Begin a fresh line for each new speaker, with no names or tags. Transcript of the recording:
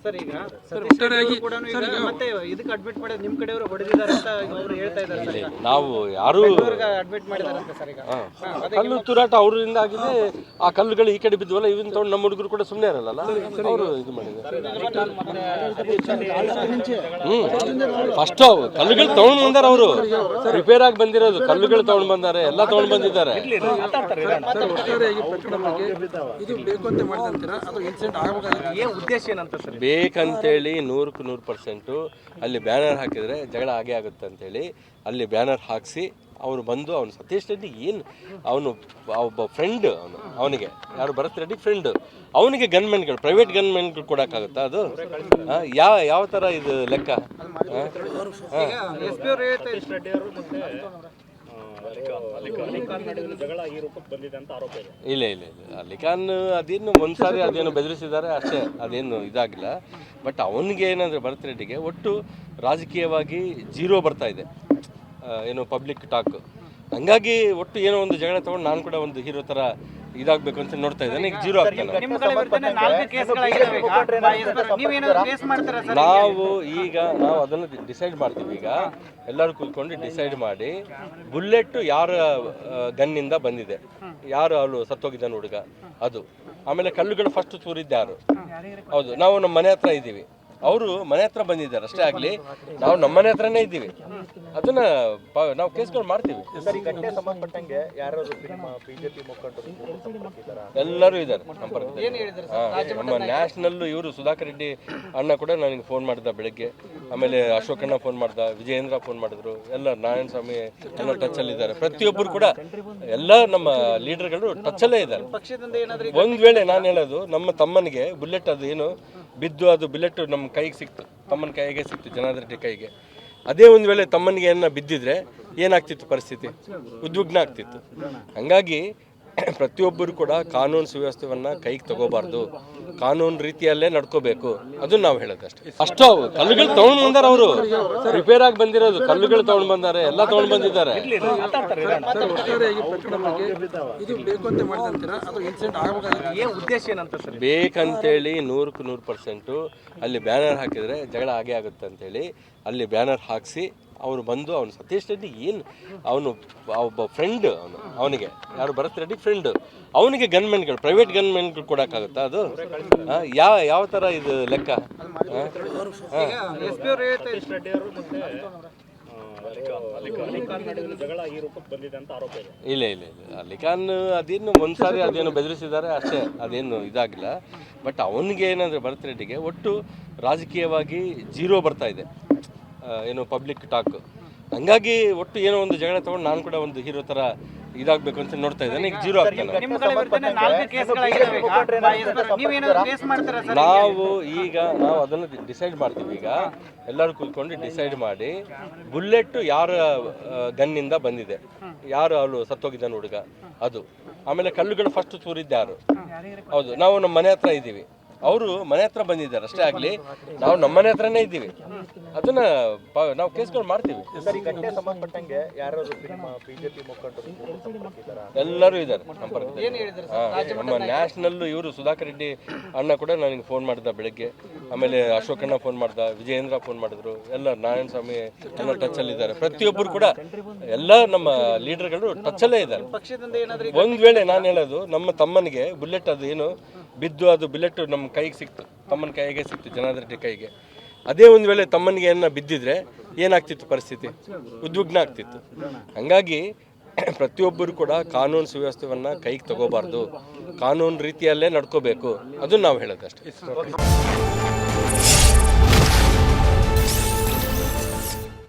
Sir ಈಗ ಸತೀಶ್ ರೆಡ್ಡಿ ಕೂಡ ಈಗ ಮತ್ತೆ ಇದಕ್ಕೆ ಅಡ್ಮಿಟ್ ಮಾಡಿದ್ರೆ ನಿಮ್ಮ ಕಡೆಯವರು ಹೊಡೆದಿದ್ದಾರೆ ಅಂತ ಅವರು ಹೇಳ್ತಾ ಇದ್ದಾರೆ ಸರ್.
ನಾವು ಯಾರು
ಅಡ್ಮಿಟ್ ಮಾಡಿದ್ದಾರೆ ಅಂತ ಸರ್ ಈಗ
ಕಲ್ಲು ತೂರಾಟ ಅವರಿಂದ ಆಗಿದೆ. ಆ ಕಲ್ಲುಗಳು ಈ ಕಡೆ ಬಿದ್ದುವಲ್ಲ, ಇವನ್ ತಗೊಂಡು ನಮ್ಮ ಹುಡುಗರು ಕೂಡ ಸುಮ್ಮನೆ ಇರಲ್ಲ, ಅವರು ಇದು ಮಾಡಿದ್ದಾರೆ. ಫಸ್ಟ್ ಕಲ್ಲುಗಳು ತಗೊಂಡ್ ಬಂದಾರ, ಅವರು ರಿಪೇರ್ ಆಗಿ ಬಂದಿರೋದು ಕಲ್ಲುಗಳು ತಗೊಂಡ್ ಬಂದಾರೆ, ಎಲ್ಲ ತಗೊಂಡ್ ಬಂದಿದ್ದಾರೆ. ಬೇಕಂತೇಳಿ 100% ಅಲ್ಲಿ ಬ್ಯಾನರ್ ಹಾಕಿದ್ರೆ ಜಗಳ ಆಗೇ ಆಗುತ್ತೆ ಅಂತೇಳಿ ಅಲ್ಲಿ ಬ್ಯಾನರ್ ಹಾಕಿಸಿ ಅವರು ಬಂದು ಅವನು ಸತೀಶ್ ರೆಡ್ಡಿ ಏನು ಅವನು ಒಬ್ಬ ಫ್ರೆಂಡ್, ಅವನಿಗೆ ಯಾರು ಭರತ್ ರೆಡ್ಡಿ ಫ್ರೆಂಡ್, ಅವನಿಗೆ ಗನ್ಮೆನ್ಗಳು ಪ್ರೈವೇಟ್ ಗನ್ಮೆನ್ಗಳು ಕೊಡೋಕ್ಕಾಗುತ್ತಾ? ಅದು ಯಾವ ಥರ ಇದು ಲೆಕ್ಕ? ಇಲ್ಲ ಅಲಿಖಾನ್ ಅದೇನು ಒಂದ್ಸಾರಿ ಅದೇನು ಬೆದರಿಸಿದ್ದಾರೆ ಅಷ್ಟೇ, ಅದೇನು ಇದಾಗಿಲ್ಲ. ಬಟ್ ಅವನಿಗೆ ಏನಂದ್ರೆ ಭರತ್ ರೆಡ್ಡಿಗೆ ಒಟ್ಟು ರಾಜಕೀಯವಾಗಿ 0 ಬರ್ತಾ ಇದೆ, ಏನು ಪಬ್ಲಿಕ್ ಟಾಕ್. ಹಂಗಾಗಿ ಒಟ್ಟು ಏನೋ ಒಂದು ಜಗಳ ತಗೊಂಡು ನಾನು ಕೂಡ ಒಂದು ಹೀರೋ ಥರ ಇದಾಗಬೇಕು ಅಂತ ನೋಡ್ತಾ ಇದ್ದೇನೆ. ಈಗ 0 ಆಗ್ತಾನೆ. ನಾವು ಅದನ್ನು ಡಿಸೈಡ್ ಮಾಡ್ತೀವಿ. ಈಗ ಎಲ್ಲರೂ ಕೂತ್ಕೊಂಡು ಡಿಸೈಡ್ ಮಾಡಿ ಬುಲೆಟ್ ಯಾರ ಗನ್ನಿಂದ ಬಂದಿದೆ, ಯಾರು ಅವಳು ಸತ್ತೋಗಿದ್ದಾನೆ ಹುಡುಗ, ಅದು. ಆಮೇಲೆ ಕಲ್ಲುಗಳು ಫಸ್ಟ್ ತೂರಿದ್ದಾರು. ಹೌದು, ನಾವು ನಮ್ಮ ಮನೆ ಹತ್ರ ಇದ್ದೀವಿ, ಅವರು ಮನೆ ಹತ್ರ ಬಂದಿದ್ದಾರೆ ಅಷ್ಟೇ. ಆಗಲಿ, ನಾವು ನಮ್ಮ ಮನೆ ಹತ್ರನೇ ಇದ್ದೀವಿ, ಅದನ್ನ ನಾವು ಕೇಸ್ಗಳು ಮಾಡ್ತೀವಿ. ಎಲ್ಲರೂ ಇದ್ದಾರೆ ನಮ್ಮ ನ್ಯಾಷನಲ್. ಇವರು ಸುಧಾಕರ್ ರೆಡ್ಡಿ ಅಣ್ಣ ಕೂಡ ನನಗೆ ಫೋನ್ ಮಾಡಿದ ಬೆಳಗ್ಗೆ, ಆಮೇಲೆ ಅಶೋಕಣ್ಣ ಫೋನ್ ಮಾಡ್ದ, ವಿಜಯೇಂದ್ರ ಫೋನ್ ಮಾಡಿದ್ರು, ಎಲ್ಲ ನಾರಾಯಣ ಸ್ವಾಮಿ ಎಲ್ಲ ಟಚಲ್ಲಿ ಇದ್ದಾರೆ. ಪ್ರತಿಯೊಬ್ಬರು ಕೂಡ ಎಲ್ಲ ನಮ್ಮ ಲೀಡರ್ಗಳು ಟಚಲ್ಲೇ ಇದ್ದಾರೆ. ಒಂದ್ ವೇಳೆ ನಾನು ಹೇಳೋದು, ನಮ್ಮ ತಮ್ಮನಿಗೆ ಬುಲೆಟ್ ಅದು ಏನು ಬಿದ್ದು ಅದು ಬುಲೆಟ್ ನಮ್ಮ ಕೈಗೆ ಸಿಕ್ತು, ತಮ್ಮನ ಕೈಗೆ ಸಿಕ್ತು, ಜನಾರ್ದನ್ ರೆಡ್ಡಿ ಕೈಗೆ. ಅದೇ ಒಂದು ವೇಳೆ ತಮ್ಮನಿಗೆ ಏನ ಬಿದ್ದಿದ್ರೆ ಏನಾಗ್ತಿತ್ತು ಪರಿಸ್ಥಿತಿ? ಉದ್ವಿಗ್ನ ಆಗ್ತಿತ್ತು. ಹಂಗಾಗಿ ಪ್ರತಿಯೊಬ್ಬರು ಕೂಡ ಕಾನೂನು ಸುವ್ಯವಸ್ಥೆಯನ್ನ ಕೈಗೆ ತಗೋಬಾರ್ದು, ಕಾನೂನು ರೀತಿಯಲ್ಲೇ ನಡ್ಕೋಬೇಕು, ಅದನ್ನ ನಾವು ಹೇಳೋದಷ್ಟೇ. ಅಷ್ಟು ಕಲ್ಲುಗಳು ತಗೊಂಡ್ ಬಂದಾರ, ಅವರು ರಿಪೇರ್ ಆಗಿ ಬಂದಿರೋದು ಕಲ್ಲುಗಳು ತಗೊಂಡ್ ಬಂದಾರೆ, ಎಲ್ಲ ತಗೊಂಡ್ ಬಂದಿದ್ದಾರೆ. ಬೇಕಂತೇಳಿ 100% ಅಲ್ಲಿ ಬ್ಯಾನರ್ ಹಾಕಿದ್ರೆ ಜಗಳ ಆಗೇ ಆಗುತ್ತೆ ಅಂತೇಳಿ ಅಲ್ಲಿ ಬ್ಯಾನರ್ ಹಾಕಿಸಿ ಅವರು ಬಂದು ಅವನು ಸತೀಶ್ ರೆಡ್ಡಿ ಏನು ಅವನು ಒಬ್ಬ ಫ್ರೆಂಡ್, ಅವನಿಗೆ ಯಾರು ಭರತ್ ರೆಡ್ಡಿ ಫ್ರೆಂಡ್, ಅವನಿಗೆ ಗನ್ಮೆನ್ಗಳು ಪ್ರೈವೇಟ್ ಗನ್ಮೆನ್ಗಳು ಕೊಡೋಕ್ಕಾಗುತ್ತಾ? ಅದು ಯಾವ ಥರ ಇದು ಲೆಕ್ಕ? ಇಲ್ಲ ಅಲಿಖಾನ್ ಅದೇನು ಒಂದ್ಸಾರಿ ಅದೇನು ಬೆದರಿಸಿದ್ದಾರೆ ಅಷ್ಟೇ, ಅದೇನು ಇದಾಗಿಲ್ಲ. ಬಟ್ ಅವನಿಗೆ ಏನಂದ್ರೆ ಭರತ್ ರೆಡ್ಡಿಗೆ ಒಟ್ಟು ರಾಜಕೀಯವಾಗಿ 0 ಬರ್ತಾ ಇದೆ, ಏನು ಪಬ್ಲಿಕ್ ಟಾಕ್. ಹಂಗಾಗಿ ಒಟ್ಟು ಏನೋ ಒಂದು ಜಗಳ ತಗೊಂಡು ನಾನು ಕೂಡ ಒಂದು ಹೀರೋ ಥರ ಇದಾಗಬೇಕು ಅಂತ ನೋಡ್ತಾ ಇದ್ದೇನೆ. ಈಗ 0 ಆಗ್ತಾನೆ. ನಾವು ಅದನ್ನು ಡಿಸೈಡ್ ಮಾಡ್ತೀವಿ. ಈಗ ಎಲ್ಲರೂ ಕೂತ್ಕೊಂಡು ಡಿಸೈಡ್ ಮಾಡಿ ಬುಲೆಟ್ ಯಾರ ಗನ್ನಿಂದ ಬಂದಿದೆ, ಯಾರು ಅವಳು ಸತ್ತೋಗಿದ್ದಾನೆ ಹುಡುಗ, ಅದು. ಆಮೇಲೆ ಕಲ್ಲುಗಳು ಫಸ್ಟ್ ತೂರಿದ್ದಾರು. ಹೌದು, ನಾವು ನಮ್ಮ ಮನೆ ಹತ್ರ ಇದ್ದೀವಿ, ಅವರು ಮನೆ ಹತ್ರ ಬಂದಿದ್ದಾರೆ ಅಷ್ಟೇ. ಆಗಲಿ, ನಾವು ನಮ್ಮ ಮನೆ ಹತ್ರನೇ ಇದ್ದೀವಿ, ಅದನ್ನ ನಾವು ಕೇಸ್ಗಳು ಮಾಡ್ತೀವಿ. ಎಲ್ಲರೂ ಇದ್ದಾರೆ ನಮ್ಮ ನ್ಯಾಷನಲ್. ಇವರು ಸುಧಾಕರ್ ರೆಡ್ಡಿ ಅಣ್ಣ ಕೂಡ ನನಗೆ ಫೋನ್ ಮಾಡಿದ ಬೆಳಗ್ಗೆ, ಆಮೇಲೆ ಅಶೋಕಣ್ಣ ಫೋನ್ ಮಾಡ್ದ, ವಿಜಯೇಂದ್ರ ಫೋನ್ ಮಾಡಿದ್ರು, ಎಲ್ಲ ನಾರಾಯಣ ಸ್ವಾಮಿ ಎಲ್ಲ ಟಚಲ್ಲಿ ಇದ್ದಾರೆ. ಪ್ರತಿಯೊಬ್ಬರು ಕೂಡ ಎಲ್ಲ ನಮ್ಮ ಲೀಡರ್ಗಳು ಟಚಲ್ಲೇ ಇದ್ದಾರೆ. ಒಂದ್ ವೇಳೆ ನಾನು ಹೇಳೋದು, ನಮ್ಮ ತಮ್ಮನಿಗೆ ಬುಲೆಟ್ ಅದು ಏನು ಬಿದ್ದು ಅದು ಬುಲೆಟ್ ನಮ್ಮ ಕೈಗೆ ಸಿಕ್ತು, ತಮ್ಮನ ಕೈಗೆ ಸಿಕ್ತು, ಜನಾರ್ದನ್ ರೆಡ್ಡಿ ಕೈಗೆ. ಅದೇ ಒಂದು ವೇಳೆ ತಮ್ಮನಿಗೆ ಏನ ಬಿದ್ದಿದ್ರೆ ಏನಾಗ್ತಿತ್ತು ಪರಿಸ್ಥಿತಿ? ಉದ್ವಿಗ್ನ ಆಗ್ತಿತ್ತು. ಹಂಗಾಗಿ ಪ್ರತಿಯೊಬ್ಬರು ಕೂಡ ಕಾನೂನು ಸುವ್ಯವಸ್ಥೆಯನ್ನ ಕೈಗೆ ತಗೋಬಾರ್ದು, ಕಾನೂನು ರೀತಿಯಲ್ಲೇ ನಡ್ಕೋಬೇಕು, ಅದನ್ನ ನಾವು ಹೇಳೋದಷ್ಟೇ.